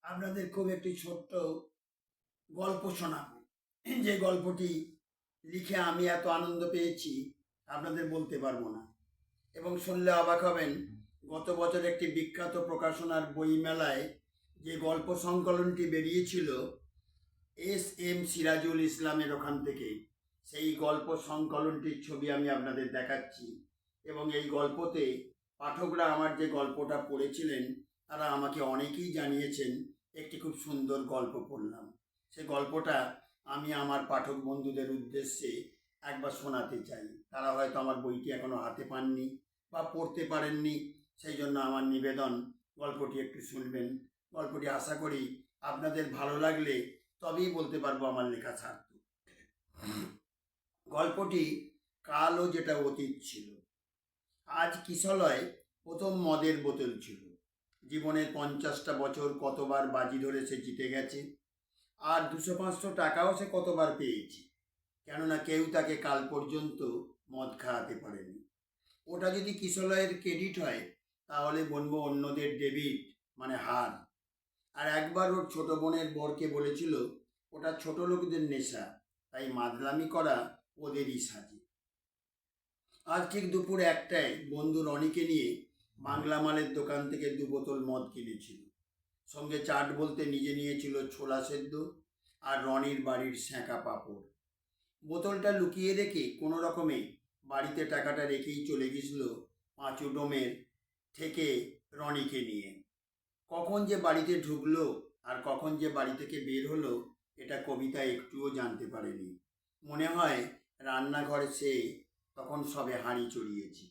আপনাদের খুব একটি ছোট্ট গল্প শোনাবো। যে গল্পটি লিখে আমি এত আনন্দ পেয়েছি আপনাদের বলতে পারবো না, এবং শুনলে অবাক হবেন। গত বছর একটি বিখ্যাত প্রকাশনার বই মেলায় যে গল্প সংকলনটি বেরিয়েছিল এস সিরাজুল ইসলামের ওখান থেকে, সেই গল্প সংকলনটির ছবি আমি আপনাদের দেখাচ্ছি। এবং এই গল্পতে পাঠকরা আমার যে গল্পটা পড়েছিলেন তারা আমাকে অনেকেই জানিয়েছেন একটি খুব সুন্দর গল্প পড়লাম। সে গল্পটা আমি আমার পাঠক বন্ধুদের উদ্দেশ্যে একবার শোনাতে চাই। তারা হয়তো আমার বইটি এখনো হাতে পাননি বা পড়তে পারেননি, সেই জন্য আমার নিবেদন গল্পটি একটু শুনবেন। গল্পটি আশা করি আপনাদের ভালো লাগলে তবেই বলতে পারবো আমার লেখা সার্থক। গল্পটি কালও যেটা অতীত ছিল। আজ কিশলয় প্রথম মদের বোতল ছিল। জীবনের 50টা বছর কতবার বাজি ধরে সে জিতে গেছে, আর 200-500 টাকাও সে কতবার পেয়েছে। কেননা কেউ তাকে কাল পর্যন্ত মদ খাওয়াতে পারেনি। ওটা যদি কিশলয়ের ক্রেডিট হয় তাহলে বলবো অন্যদের ডেবিট, মানে হার। আর একবার ওর ছোট বোনের বরকে বলেছিল ওটা ছোট লোকদের নেশা, তাই মাদলামি করা ওদেরই সাজে। আজ ঠিক দুপুর 1টায় বন্ধু রনিকে নিয়ে বাংলা মালের দোকান থেকে 2 বোতল মদ কিনেছিল। সঙ্গে চাট বলতে নিজে নিয়েছিল ছোলা সেদ্ধ আর রনির বাড়ির সেঁকা পাঁপড়। বোতলটা লুকিয়ে রেখে কোনো রকমে বাড়িতে টাকাটা রেখেই চলে গেছিল পাঁচু ডোমের থেকে রনিকে নিয়ে। কখন যে বাড়িতে ঢুকলো আর কখন যে বাড়ি থেকে বের হলো এটা কবিতা একটুও জানতে পারেনি। মনে হয় রান্নাঘরে সে তখন সবে হাঁড়ি চড়িয়েছে।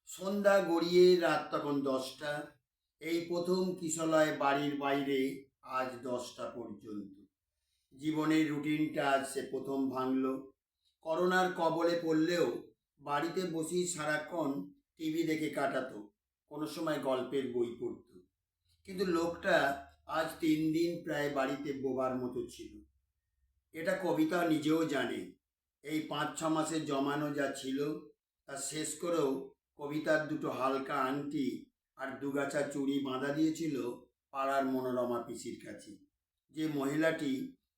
সন্ধ্যা গড়িয়ে রাত তখন 10টা। এই প্রথম কিশলয় বাড়ির বাইরে আজ 10টা পর্যন্ত। জীবনের রুটিনটা আজ সে প্রথম ভাঙল। করোনার কবলে পড়লেও বাড়িতে বসেই সারাক্ষণ টিভি দেখে কাটাতো, কোনো সময় গল্পের বই পড়ত। কিন্তু লোকটা আজ 3 দিন প্রায় বাড়িতে বোবার মতো ছিল। এটা কবিতা নিজেও জানে। এই 5-6 মাসে জমানো যা ছিল তা শেষ করেও কবিতার 2টো হালকা আংটি আর 2 গাছা চুড়ি বাঁধা দিয়েছিল পাড়ার মনোরমা পিসির কাছে, যে মহিলাটি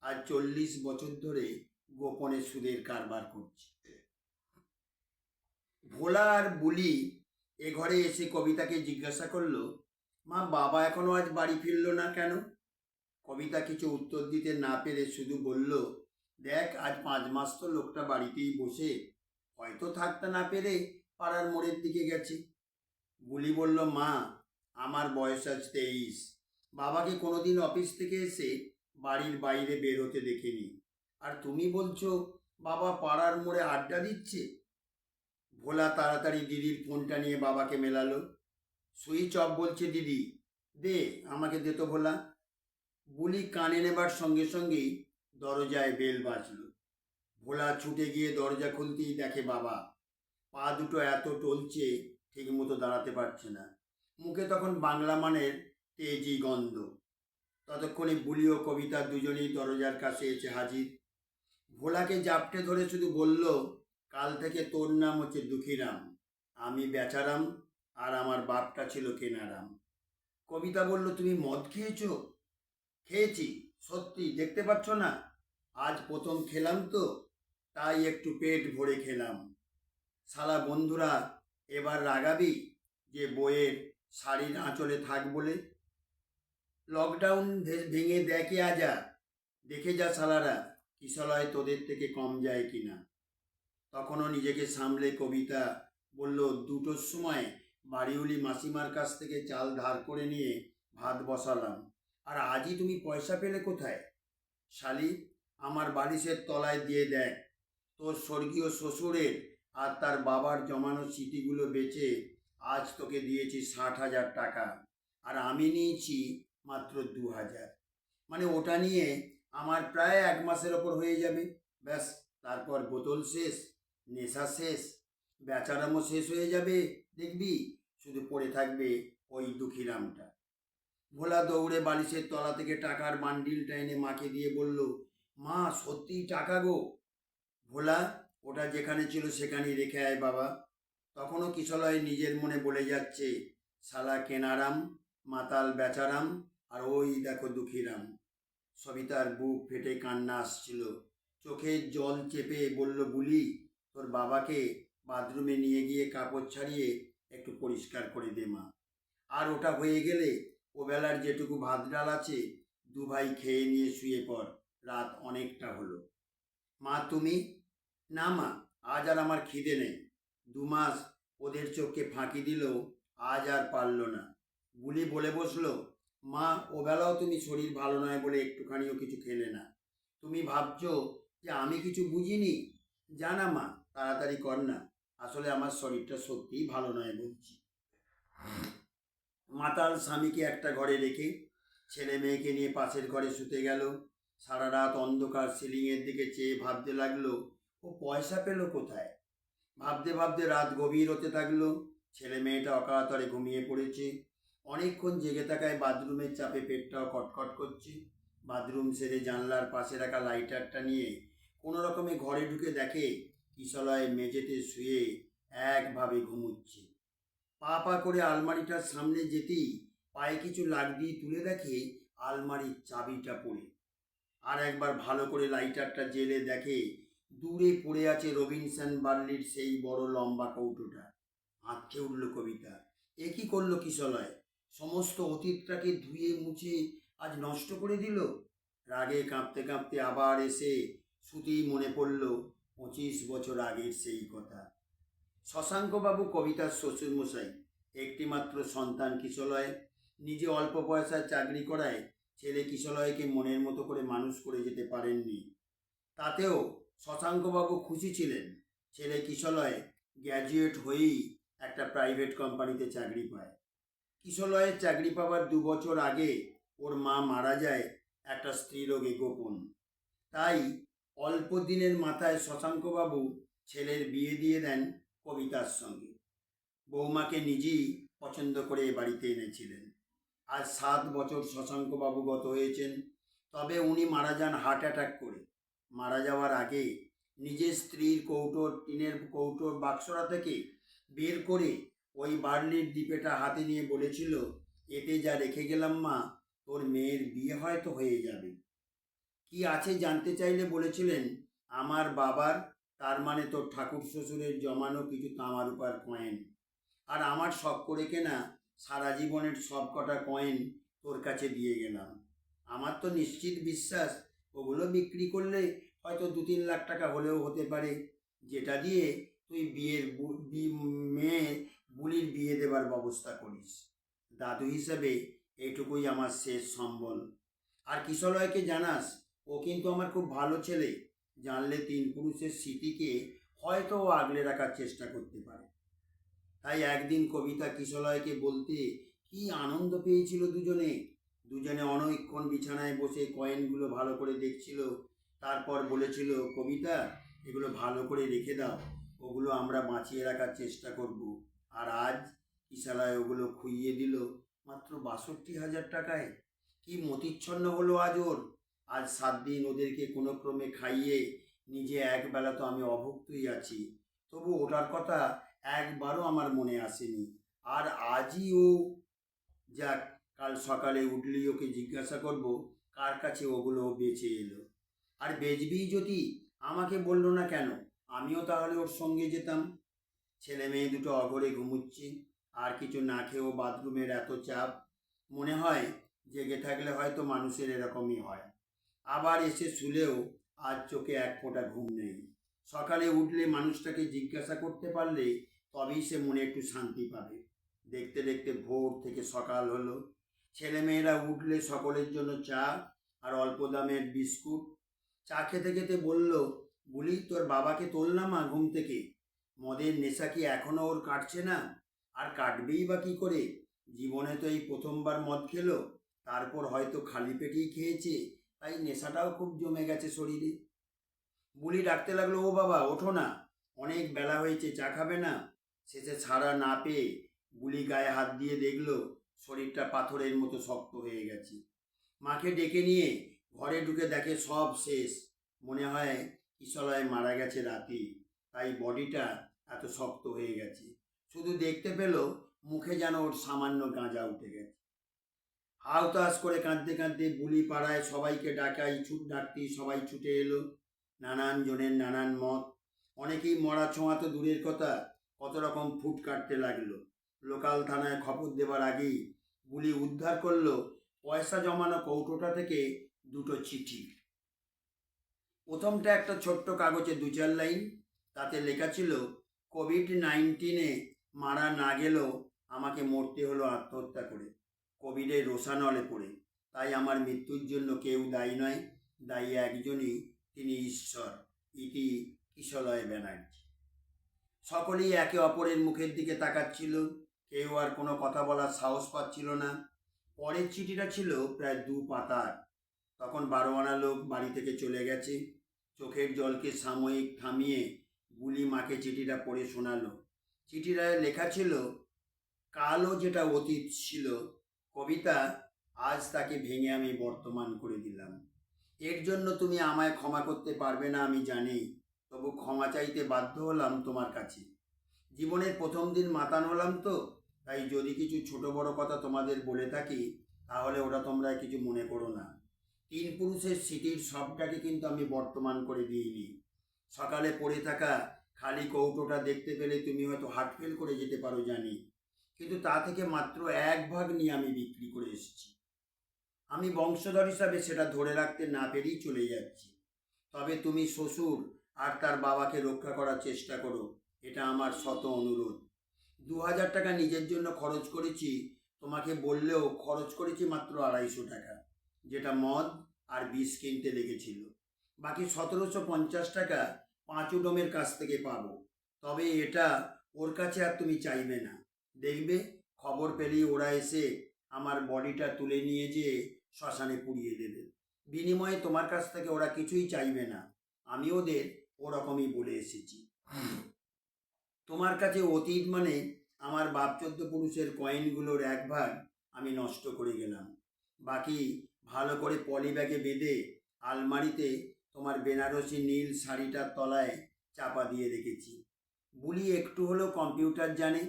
আজ 40 বছর ধরে গোপনে সুদের কারবার করছে। ভোলা আর বুলি এ ঘরে এসে কবিতাকে জিজ্ঞাসা করলো, মা, বাবা এখনো আজ বাড়ি ফিরল না কেন? কবিতা কিছু উত্তর দিতে না পেরে শুধু বলল, দেখ, আজ 5 মাস তো লোকটা বাড়িতেই বসে, হয়তো থাকতে না পেরে পাড়ার মোড়ের দিকে গেছে। বুলি বলল, মা, আমার বয়স আজ 23, বাবাকে কোনোদিন অফিস থেকে এসে বাড়ির বাইরে বের হতে দেখিনি, আর তুমি বলছো বাবা পাড়ার মোড়ে আড্ডা দিচ্ছে। ভোলা তাড়াতাড়ি দিদির ফোনটা নিয়ে বাবাকে মেলালো। সুইচ অফ বলছে দিদি, দে, আমাকে দে তো ভোলা। বুলি কানে নেবার সঙ্গে সঙ্গেই দরজায় বেল বাজল। ভোলা ছুটে গিয়ে দরজা খুলতেই দেখে বাবা। পা দুটো এত টলছে ঠিক মতো দাঁড়াতে পারছে না। মুখে তখন বাংলা মানের তেজি গন্ধ। ততক্ষণে বুলি ও কবিতা দুজনেই দরজার কাছে এসে হাজির। ভোলাকে জাপটে ধরে শুধু বলল, কাল থেকে তোর নাম হচ্ছে দুঃখীরাম, আমি বেচারাম, আর আমার বাপটা ছিল কেনারাম। কবিতা বলল, তুমি মদ খেয়েছো? খেয়েছি, সত্যি, দেখতে পাচ্ছ না? আজ প্রথম খেলাম তো, তাই একটু পেট ভরে খেলাম। শালা বন্ধুরা এবার রাগাবি যে বইয়ের শাড়ির আঁচলে থাক বলে? লকডাউন ভেঙে দেখে আজা, দেখে যা শালারা কিশলয় তোদের থেকে কম যায় কিনা। তখনও নিজেকে সামলে কবিতা বলল, 2টোর সময় বাড়িওলি মাসিমার কাছ থেকে চাল ধার করে নিয়ে ভাত বসালাম, আর আজই তুমি পয়সা পেলে কোথায়? শালি, আমার বালিশের তলায় দিয়ে দেখ, তোর স্বর্গীয় শ্বশুরের আর তার বাবার জমানো স্মৃতিগুলো বেচে আজ তোকে দিয়েছি 60,000 টাকা, আর আমি নিয়েছি মাত্র 2,000। মানে ওটা নিয়ে আমার প্রায় 1 মাসের ওপর হয়ে যাবে। ব্যাস, তারপর বোতল শেষ, নেশা শেষ, বেচারামও শেষ হয়ে যাবে। দেখবি শুধু পড়ে থাকবে ওই দুঃখীরামটা। ভোলা দৌড়ে বালিশের তলা থেকে টাকার বান্ডিলটা এনে মাকে দিয়ে বলল, মা, সত্যিই টাকা গো। ভোলা, ওটা যেখানে ছিল সেখানেই রেখে আয় বাবা। তখনও কিশলয় নিজের মনে বলে যাচ্ছে, শালা কেনারাম, মাতাল বেচারাম, আর ওই দেখো দুঃখীরাম। সবিতার বুক ফেটে কান্না আসছিল, চোখের জল চেপে বলল, বুলি, তোর বাবাকে বাথরুমে নিয়ে গিয়ে কাপড় ছাড়িয়ে একটু পরিষ্কার করে দে মা। আর ওটা হয়ে গেলে ওবেলার যেটুকু ভাত ডাল আছে দু ভাই খেয়ে নিয়ে শুয়ে পড়, রাত অনেকটা হলো। মা তুমি? না মা, আজ আর আমার খিদে নেই। 2 মাস ওদের চোখকে ফাঁকি দিলেও আজ আর পারল না। বুলি বলে বসলো, মা ওবেলাও তুমি শরীর ভালো নয় বলে একটুখানিও কিছু খেলে না। তুমি ভাবছো যে আমি কিছু বুঝিনি? জানা মা, তাড়াতাড়ি কর না, আসলে আমার শরীরটা সত্যিই ভালো নয় বলছি। মাতাল স্বামীকে একটা ঘরে রেখে ছেলে মেয়েকে নিয়ে পাশের ঘরে শুতে গেল। সারা রাত অন্ধকার সিলিংয়ের দিকে চেয়ে ভাবতে লাগলো, ও পয়সা পেল কোথায়? ভাবতে ভাবতে রাত গভীর হতে থাকলো। ছেলে মেয়েটা অকাতরে ঘুমিয়ে পড়েছে। অনেকক্ষণ জেগে থাকায় বাথরুমের চাপে পেটটাও কটকট করছে। বাথরুম সেরে জানলার পাশে রাখা লাইটারটা নিয়ে কোনো রকমে ঘরে ঢুকে দেখে কিশলয় মেঝেতে শুয়ে একভাবে ঘুমুচ্ছে। পা পা করে আলমারিটার সামনে যেতেই পায়ে কিছু লাগ দিয়ে তুলে দেখে আলমারির চাবিটা পড়ে। আর একবার ভালো করে লাইটারটা জেলে দেখে দূরে পড়ে আছে রবিনসন বার্লির সেই বড় লম্বা কৌটোটা। আঁতকে উঠল কবিতা। এ কি করলো কিশলয়? সমস্ত অতীতটাকে ধুয়ে মুছে আজ নষ্ট করে দিল। রাগে কাঁপতে কাঁপতে আবার এসে শুতেই মনে পড়ল 25 বছর আগের সেই কথা। শশাঙ্কবাবু কবিতার শ্বশুরমশাই, একটিমাত্র সন্তান কিশলয়। নিজে অল্প পয়সায় চাকরি করায় ছেলে কিশলয়কে মনের মতো করে মানুষ করে যেতে পারেননি। তাতেও শশাঙ্কবাবু খুশি ছিলেন। ছেলে কিশলয় গ্র্যাজুয়েট হয়েই একটা প্রাইভেট কোম্পানিতে চাকরি পায়। কিশলয়ের চাকরি পাওয়ার 2 বছর আগে ওর মা মারা যায় একটা স্ত্রীরোগে গোপন। তাই অল্প দিনের মাথায় শশাঙ্কবাবু ছেলের বিয়ে দিয়ে দেন কবিতার সঙ্গে। বৌমাকে নিজেই পছন্দ করে এ বাড়িতে এনেছিলেন। আজ 7 বছর শশাঙ্কবাবু গত হয়েছেন, তবে উনি মারা যান হার্ট অ্যাটাক করে। মারা যাওয়ার আগে নিজের স্ত্রীর টিনের কৌটোর বাক্সরা থেকে বের করে ওই বার্লির ডিপেটা হাতে নিয়ে বলেছিল, এতে যা রেখে গেলাম মা, তোর মেয়ের বিয়ে হয়তো হয়ে যাবে। কি আছে জানতে চাইলে বলেছিলেন, আমার বাবার, তার মানে তোর ঠাকুর শ্বশুরের জমানো কিছু তামা রূপার কয়েন, আর আমার শখ করে কেনা সারা জীবনের সব কটা কয়েন তোর কাছে দিয়ে গেলাম। আমার তো নিশ্চিত বিশ্বাস ওগুলো বিক্রি করলে হয়তো 2-3 লাখ টাকা হলেও হতে পারে, যেটা দিয়ে তুই মেয়ে বুলির বিয়ে দেবার ব্যবস্থা করিস। দাদু হিসেবে এইটুকুই আমার শেষ সম্বল। আর কিশলয়কে জানাস, ও কিন্তু আমার খুব ভালো ছেলে। জানলে 3 পুরুষের স্মৃতিকে হয়তো ও আগলে রাখার চেষ্টা করতে পারে। তাই একদিন কবিতা কিশলয়কে বলতে কি আনন্দ পেয়েছিল দুজনে। দুজনে অনেকক্ষণ বিছানায় বসে কয়েনগুলো ভালো করে দেখছিল। তারপর বলেছিল, কবিতা, এগুলো ভালো করে রেখে দাও, ওগুলো আমরা বাঁচিয়ে রাখার চেষ্টা করব। আর আজ কিশলয় ওগুলো খুইয়ে দিল মাত্র 62,000 টাকায়। কি মতিচ্ছন্ন হলো আজ ওর। আজ 7 দিন ওদেরকে কোনো ক্রমে খাইয়ে নিজে একবেলা তো আমি অভুক্তই আছি, তবু ওটার কথা একবারও আমার মনে আসেনি। আর আজই ও যাক, কাল সকালে উঠলেই ওকে জিজ্ঞাসা করব কার কাছে ওগুলো বেঁচে এলো। আর বেচবি যদি আমাকে বললো না কেন, আমিও তাহলে ওর সঙ্গে যেতাম। ছেলে মেয়ে দুটো অঘরে ঘুমুচ্ছে, আর কিছু না খেয়েও বাথরুমের এত চাপ। মনে হয় জেগে থাকলে হয়তো মানুষের এরকমই হয়। আবার এসে শুলেও আজ চোখে এক ফোঁটা ঘুম নেই। সকালে উঠলে মানুষটাকে জিজ্ঞাসা করতে পারলে তবেই সে মনে একটু শান্তি পাবে। দেখতে দেখতে ভোর থেকে সকাল হলো। ছেলেমেয়েরা উঠলে সকলের জন্য চা আর অল্প দামের বিস্কুট। চা খেতে খেতে বলল, বলি, তোর বাবাকে তোললাম মা ঘুম থেকে। মদের নেশা কি এখনও ওর কাটছে না? আর কাটবেই বা কী করে? জীবনে তো এই প্রথমবার মদ খেলো, তারপর হয়তো খালি পেটেই খেয়েছে, তাই নেশাটাও খুব জমে গেছে শরীরে। বুলি ডাকতে লাগলো, ও বাবা ওঠো না, অনেক বেলা হয়েছে, চা খাবে না? শেষে ছাড়া না পেয়ে বুলি গায়ে হাত দিয়ে দেখলো শরীরটা পাথরের মতো শক্ত হয়ে গেছে। মাকে ডেকে নিয়ে ঘরে ঢুকে দেখে সব শেষ। মনে হয় কিশলয় মারা গেছে রাতে, তাই বডিটা এত শক্ত হয়ে গেছে। শুধু দেখতে পেল মুখে যেন ওর সামান্য গাঁজা উঠে গেছে। হাউতাস করে কাঁদতে কাঁদতে বুলি পাড়ায় সবাইকে ডাকতেই সবাই ছুটে এলো। নানান জনের নানান মত। অনেকেই মরা ছোঁয়া তো দূরের কথা, কত রকম ফুট কাটতে লাগলো। লোকাল থানায় খবর দেবার আগেই বুলি উদ্ধার করলো পয়সা জমানো কৌটোটা থেকে দুটো চিঠি। প্রথমটা একটা ছোট্ট কাগজে 2-4 লাইন। তাতে লেখা ছিল, কোভিড-19 মারা না গেলেও আমাকে মরতে হলো আত্মহত্যা করে, কোভিডের রোষানলে পড়ে। তাই আমার মৃত্যুর জন্য কেউ দায়ী নয়, দায়ী একজনই, তিনি ঈশ্বর। ইতি কিশলয় ব্যানার্জি। সকলেই একে অপরের মুখের দিকে তাকাচ্ছিল, কেউ আর কোনো কথা বলার সাহস পাচ্ছিল না। পরের চিঠিটা ছিল প্রায় 2 পাতার। তখন 12 আনা লোক বাড়ি থেকে চলে গেছে। চোখের জলকে সাময়িক থামিয়ে বুলি মাকে চিঠিটা পড়ে শোনালো। চিঠিটায় লেখা ছিল, কালও যেটা অতীত ছিল কবিতা, আজ তাকে ভেঙে আমি বর্তমান করে দিলাম। এর জন্য তুমি আমায় ক্ষমা করতে পারবে না আমি জানি, তবু ক্ষমা চাইতে বাধ্য হলাম তোমার কাছে। জীবনের প্রথম দিন মাতান হলাম তো, তাই যদি কিছু ছোট বড় কথা তোমাদের বলে থাকি তাহলে ওটা তোমরা কিছু মনে করো না। 3 পুরুষের স্মৃতির সবটাকে কিন্তু আমি বর্তমান করে দিইনি। সকালে পড়ে থাকা খালি কৌটোটা দেখতে পেলে তুমি হয়তো হার্ট ফেল করে যেতে পারো জানি, কিন্তু তা থেকে মাত্র 1 ভাগ নিয়ে আমি বিক্রি করে এসেছি। আমি বংশধর হিসাবে সেটা ধরে রাখতে না পেরেই চলে যাচ্ছি। তবে তুমি শ্বশুর আর তার বাবাকে রক্ষা করার চেষ্টা করো, এটা আমার শত অনুরোধ। 2000 টাকা নিজের জন্য খরচ করেছি, তোমাকে বললেও খরচ করেছি মাত্র 250 টাকা, যেটা মদ আর বিষ কিনতে লেগেছিল। বাকি 1750 টাকা পাঁচুডোমের কাছ থেকে পাবো। তবে এটা ওর কাছে আর তুমি চাইবে না। দেখবে খবর পেলেই ওরা এসে আমার বডিটা তুলে নিয়ে যেয়ে শ্মশানে পুড়িয়ে দেবে। বিনিময়ে তোমার কাছ থেকে ওরা কিছুই চাইবে না। আমি ওদের ওরকমই বলে এসেছি। তোমার কাছে অতীত মানে আমার বাপ 14 পুরুষের কয়েনগুলোর 1 ভাগ আমি নষ্ট করে গেলাম। বাকি ভালো করে পলি ব্যাগে বেঁধে আলমারিতে তোমার বেনারসি নীল শাড়িটার তলায় চাপা দিয়ে রেখেছি। বুলি একটু হলেও কম্পিউটার জানে,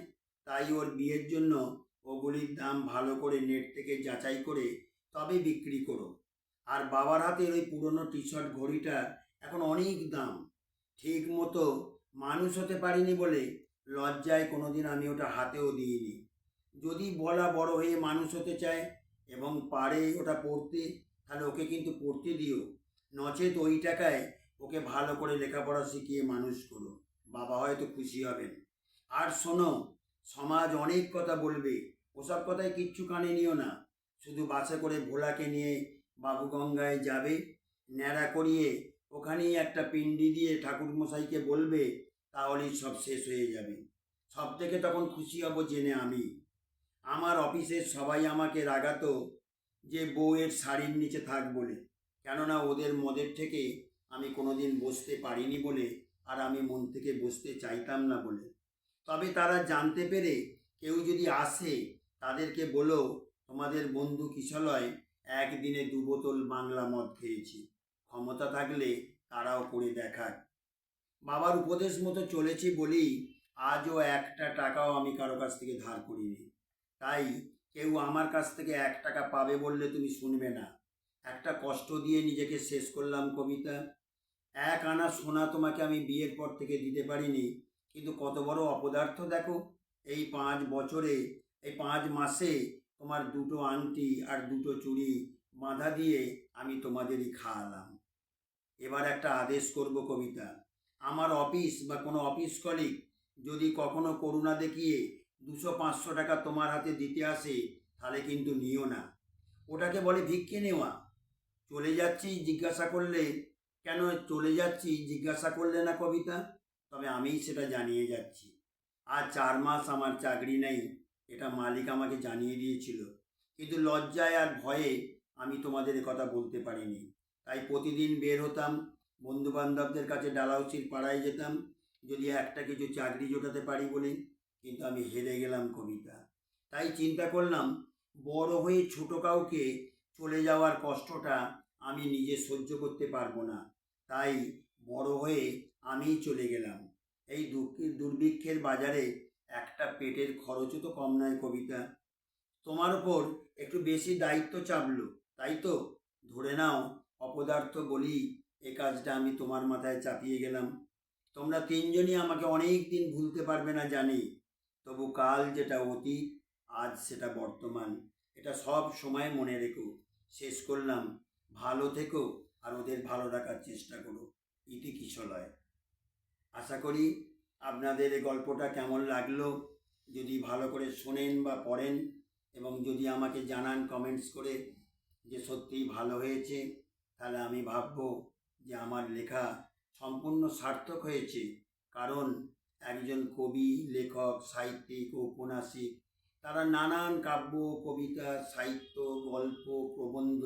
তাই ওর বিয়ের জন্য ওগুলির দাম ভালো করে নেট থেকে যাচাই করে তবে বিক্রি করো। আর বাবার হাতের ওই পুরনো টি শার্ট ঘড়িটা এখন অনেক দাম। ঠিক মতো মানুষ হতে পারিনি বলে লজ্জায় কোনোদিন আমি ওটা হাতেও দিইনি। যদি বলা বড় হয়ে মানুষ হতে চায় এবং পারে ওটা পড়তে, তাহলে ওকে কিন্তু পড়তে দিও। নচেত ওই টাকায় ওকে ভালো করে লেখাপড়া শিখিয়ে মানুষ করো, বাবা হয়তো খুশি হবেন। আর শোনো, সমাজ অনেক কথা বলবে, ওসব কথায় কিচ্ছু কানে নিও না। শুধু বাসে করে ভোলাকে নিয়ে বাবুগঙ্গায় যাবে, ন্যাড়া করিয়ে ওখানেই একটা পিণ্ডি দিয়ে ঠাকুরমশাইকে বলবে, তাহলেই সব শেষ হয়ে যাবে। সব থেকে তখন খুশি হব জেনে আমি। আমার অফিসের সবাই আমাকে রাগাতো যে বউয়ের শাড়ির নিচে থাক বলে, কেননা ওদের মদের থেকে আমি কোনোদিন বসতে পারিনি বলে, আর আমি মন থেকে বসতে চাইতাম না বলে। তবে তারা জানতে পেরে কেউ যদি আসে তাদেরকে বলো, তোমাদের বন্ধু কিশলয় একদিনে 2 বোতল বাংলা মদ খেয়েছি, ক্ষমতা থাকলে তারাও করে দেখাক। বাবার উপদেশ মতো চলেছি বলেই আজও একটা টাকাও আমি কারো কাছ থেকে ধার করিনি। তাই কেউ আমার কাছ থেকে 1 টাকা পাবে বললে তুমি শুনবে না। একটা কষ্ট দিয়ে নিজেকে শেষ করলাম কবিতা। 1 আনা সোনা তোমাকে আমি বিয়ের পর থেকে দিতে পারিনি, কিন্তু কত বড় অপদার্থ দেখো। এই 5 বছরে, এই 5 মাসে তোমার 2টো আংটি আর 2টো চুড়ি বাঁধা দিয়ে আমি তোমাদেরই খাওয়ালাম। এবার একটা আদেশ করব কবিতা, আমার অফিস বা কোনো অফিস কলিগ যদি কখনো করুণা দেখিয়ে 200-500 টাকা তোমার হাতে দিতে আসে, তাহলে কিন্তু নিও না। ওটাকে বলে ভিক্ষে নেওয়া। চলে যাচ্ছি জিজ্ঞাসা করলে, কেন চলে যাচ্ছি জিজ্ঞাসা করলে না কবিতা? তবে আমিই সেটা জানিয়ে যাচ্ছি। আর 4 মাস আমার চাকরি নেই, এটা মালিক আমাকে জানিয়ে দিয়েছিল, কিন্তু লজ্জায় আর ভয়ে আমি তোমাদের কথা বলতে পারিনি। তাই প্রতিদিন বের হতাম, বন্ধুবান্ধবদের কাছে ডালাউচির পাড়ায় যেতাম, যদি একটা কিছু চাকরি জোটাতে পারি বলে, কিন্তু আমি হেরে গেলাম কবিতা। তাই চিন্তা করলাম, বড় হয়ে ছোট কাউকে চলে যাওয়ার কষ্টটা আমি নিজে সহ্য করতে পারবো না। তাই বড় হয়ে আমিই চলে গেলাম। এই দুর্ভিক্ষের বাজারে একটা পেটের খরচও তো কম নয় কবিতা। তোমার ওপর একটু বেশি দায়িত্ব চাপলো, তাই তো? ধরে নাও অপদার্থ বলি এ কাজটা আমি তোমার মাথায় চাপিয়ে গেলাম। তোমরা তিনজনই আমাকে অনেক দিন ভুলতে পারবে না জানি, তবু কাল যেটা অতীত, আজ সেটা বর্তমান, এটা সব সময় মনে রেখো। শেষ করলাম, ভালো থেকো আর ওদের ভালো রাখার চেষ্টা করো। ইতি কিশলয়। আশা করি আপনাদের এই গল্পটা কেমন লাগলো, যদি ভালো করে শোনেন বা পড়েন এবং যদি আমাকে জানান কমেন্টস করে যে সত্যিই ভালো হয়েছে, তাহলে আমি ভাববো যে আমার লেখা সম্পূর্ণ সার্থক হয়েছে। কারণ একজন কবি, লেখক, সাহিত্যিক, ঔপন্যাসিক তারা নানান কাব্য, কবিতা, সাহিত্য, গল্প, প্রবন্ধ,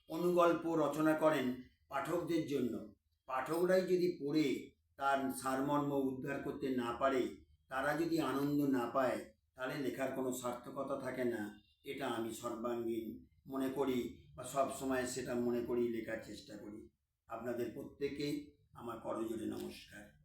অনুগল্প রচনা করেন পাঠকদের জন্য। পাঠকরাই যদি পড়ে তার সারমর্ম উদ্ধার করতে না পারে, তারা যদি আনন্দ না পায়, তাহলে লেখার কোনো সার্থকতা থাকে না। এটা আমি সর্বাঙ্গীন মনে করি বা সব সময় সেটা মনে করি, লেখার চেষ্টা করি। আপনাদের প্রত্যেকেই আমার করজোড়ে নমস্কার।